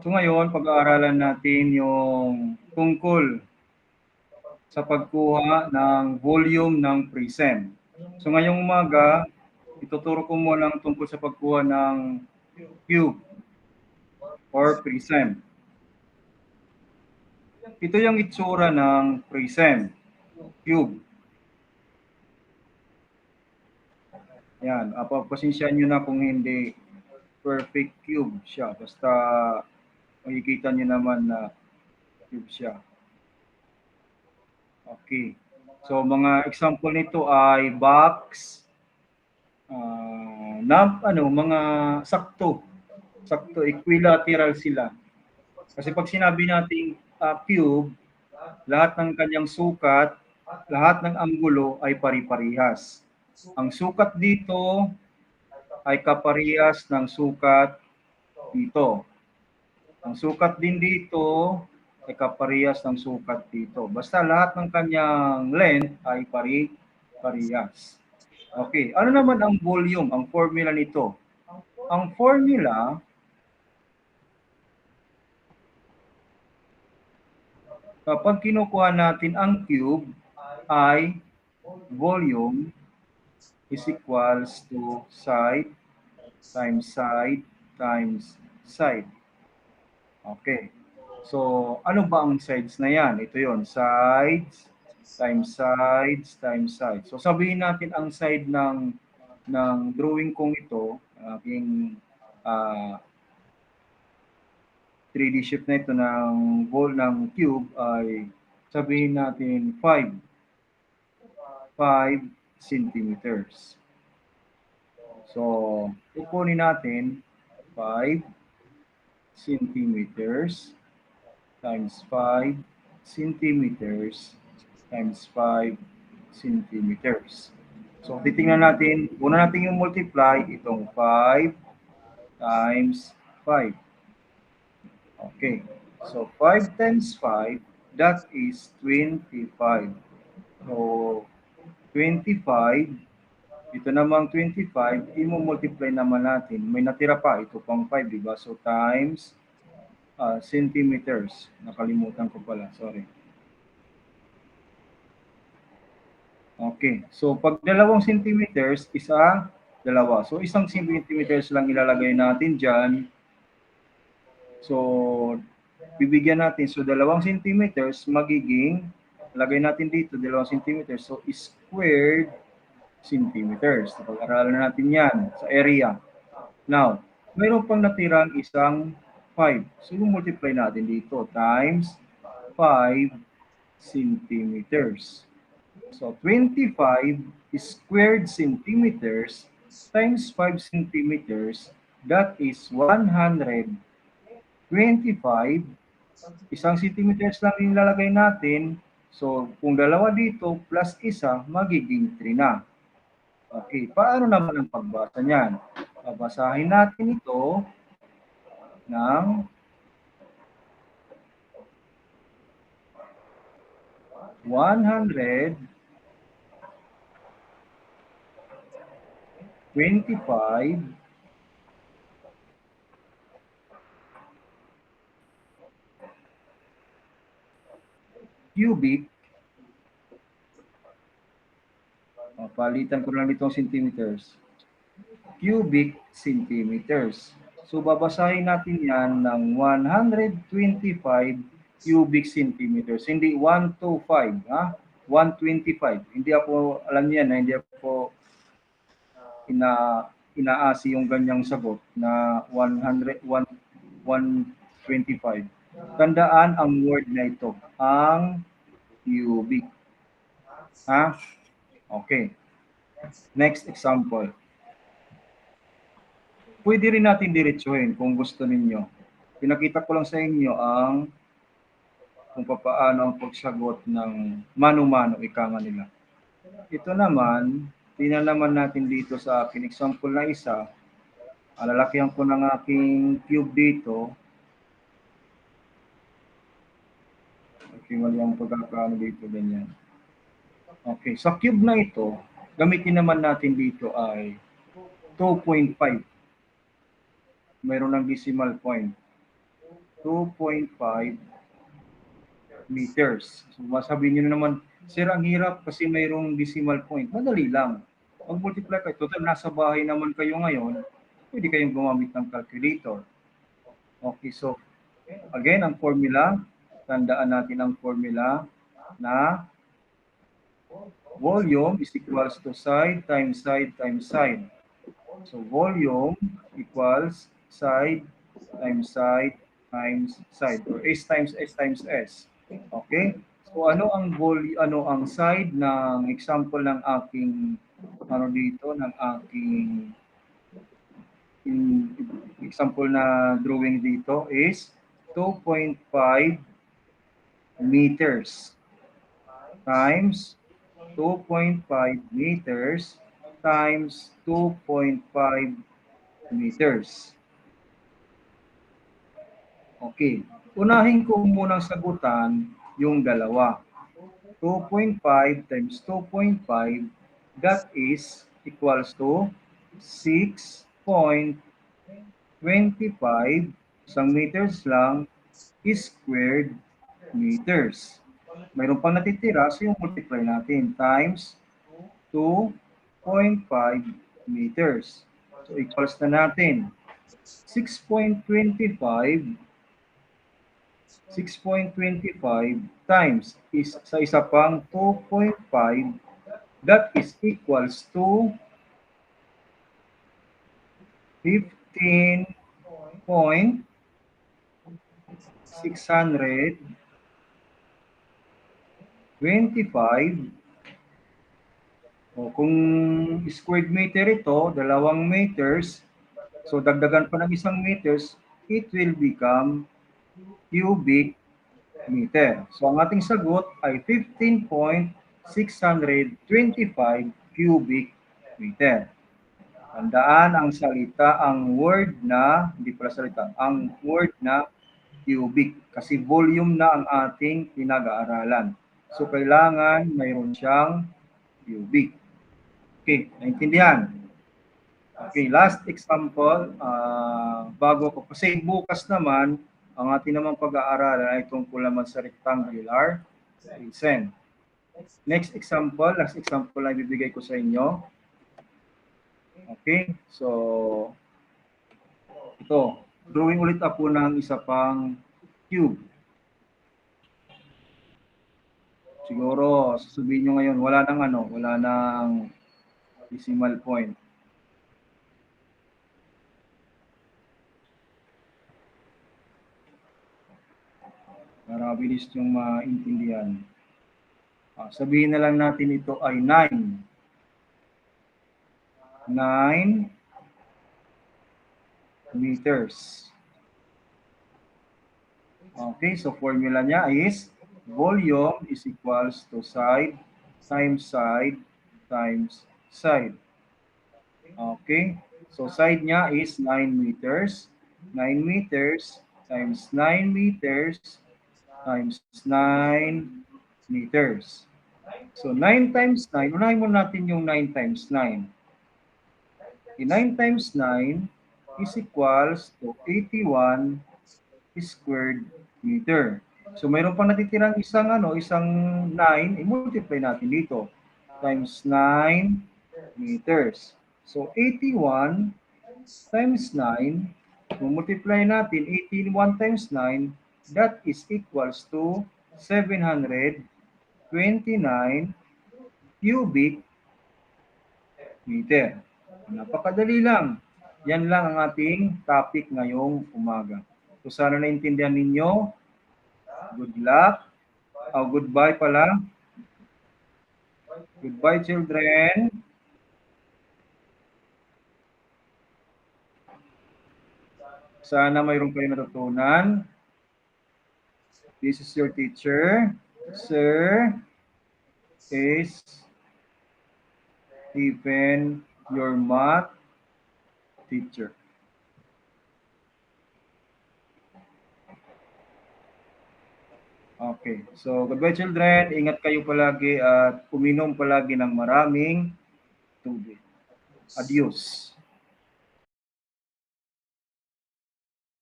So ngayon, pag-aaralan natin yung tungkol sa pagkuha ng volume ng prism. So ngayong umaga, ituturo ko muna ang tungkol sa pagkuha ng cube or prism. Ito yung itsura ng prism, cube. Yan, pasensyahan nyo na kung hindi perfect cube siya. Basta makikita nyo naman na cube siya. Okay. So mga example nito ay box, mga sakto, equilateral sila. Kasi pag sinabi nating cube, lahat ng kanyang sukat, lahat ng anggulo ay pari-parihas. Ang sukat dito ay kaparehas ng sukat dito. Ang sukat din dito ay kaparehas ng sukat dito. Basta lahat ng kanyang length ay pari-parehas. Okay, ano naman ang volume, ang formula nito? Ang formula, kapag kinukuha natin ang cube, ay volume is equals to side times side times side. Okay. So, ano ba ang sides na yan? Ito yon, sides times sides times sides. So, sabihin natin ang side ng drawing kong ito, aking 3D shape na ito ng ball ng cube ay sabihin natin 5 centimeters. So, kukunin natin 5 centimeters times 5 centimeters times 5 centimeters. So, titingnan natin, una natin yung multiply, itong 5 times 5. Okay, so 5 times 5, that is 25. So, 25, ito namang 25, i-multiply naman natin. May natira pa, ito pang 5, diba? So, times centimeters. Nakalimutan ko pala, sorry. Okay, so pag 2 centimeters, dalawa. So, 1 centimeters lang ilalagay natin dyan. So, bibigyan natin. So, 2 centimeters magiging, lagay natin dito, 2 centimeters. So, squared centimeters. Pag-aralan natin yan sa area. Now, mayroon pang natirang isang 5. So, multiply natin dito times 5 centimeters. So, 25 squared centimeters times 5 centimeters, that is 125. 1 centimeters lang yung lalagay natin. So, kung dalawa dito plus isa, magiging 3 na. Okay, paano naman ang pagbasa niyan? Babasahin natin ito ng 125 cubic, palitan ko lang itong centimeters, cubic centimeters. So, babasahin natin yan ng 125 cubic centimeters. Hindi 125, ha? 125. Hindi ako, alam niyan na hindi ako inaasi yung ganyang sagot na 125. Tandaan ang word na ito, ang cubic. Ha? Okay. Next example. Pwede rin natin diretsuhin kung gusto ninyo. Pinakita ko lang sa inyo ang kung paano ang pagsagot ng mano-mano, ika nga nila. Ito naman, tingnan naman natin dito sa akin example na isa. Lalakihan ko ng aking cube dito. Okay, mali ang pagkakaano dito, ganyan. Okay, sa cube na ito, gamitin naman natin dito ay 2.5. Mayroon ng decimal point. 2.5 meters. So masabi niyo na naman, sir, ang hirap kasi mayroong decimal point. Madali lang. Mag-multiply kayo. Total, nasa bahay naman kayo ngayon. Pwede kayong gumamit ng calculator. Okay, so again, ang formula, tandaan natin ang formula na volume is equals to side times side times side. So volume equals side times side times side, or S times S times S. Okay? So ano ang side ng example ng aking dito ng aking example na drawing dito is 2.5 meters times 2.5 meters times 2.5 meters. Okay. Unahin ko munang sagutan yung dalawa. 2.5 times 2.5, that is equals to 6.25, isang meters lang, squared meters. Mayroon pang natitira, so yung multiply natin, times 2.5 meters. So equals na natin 6.25 times is sa isa pang 2.5, that is equals to 15.625. O kung squared meter ito, 2 meters, so dagdagan pa ng 1 meters, it will become cubic meter. So ang ating sagot ay 15.625 cubic meter. Tandaan ang salita, ang word na, hindi pala salita, ang word na cubic. Kasi volume na ang ating pinag-aaralan. So kailangan mayroon siyang cubic. Okay, naintindihan? Okay, last example, bago ko, kasi bukas naman, ang ating namang pag-aaralan ay tungkol naman sa rectangular reason. Next example, last example na ibibigay ko sa inyo. Okay, so ito, drawing ulit ako ng isa pang cube. Siguro, sasabihin nyo ngayon, wala nang decimal point. Para mabilis yung maintindihan. Sabihin na lang natin ito ay 9. 9 meters. Okay, so formula niya is volume is equals to side times side times side. Okay, so side niya is 9 meters. 9 meters times 9 meters times 9 meters. So 9 times 9, unahin mo natin yung 9 times 9. 9 times 9 is equals to 81 squared meter. So mayroon pang natitirang isang 9, i-multiply natin dito. Times 9 meters. So 81 times 9, multiply natin 81 times 9, that is equals to 729 cubic meter. Napakadali lang. Yan lang ang ating topic ngayong umaga. So sana naintindihan ninyo. Good luck. Goodbye pala. Goodbye, children. Sana mayroon kayo natutunan. This is your teacher, Sir Stephen, your math teacher. Okay, so goodbye children. Ingat kayo palagi at uminom palagi ng maraming tubig. Adios.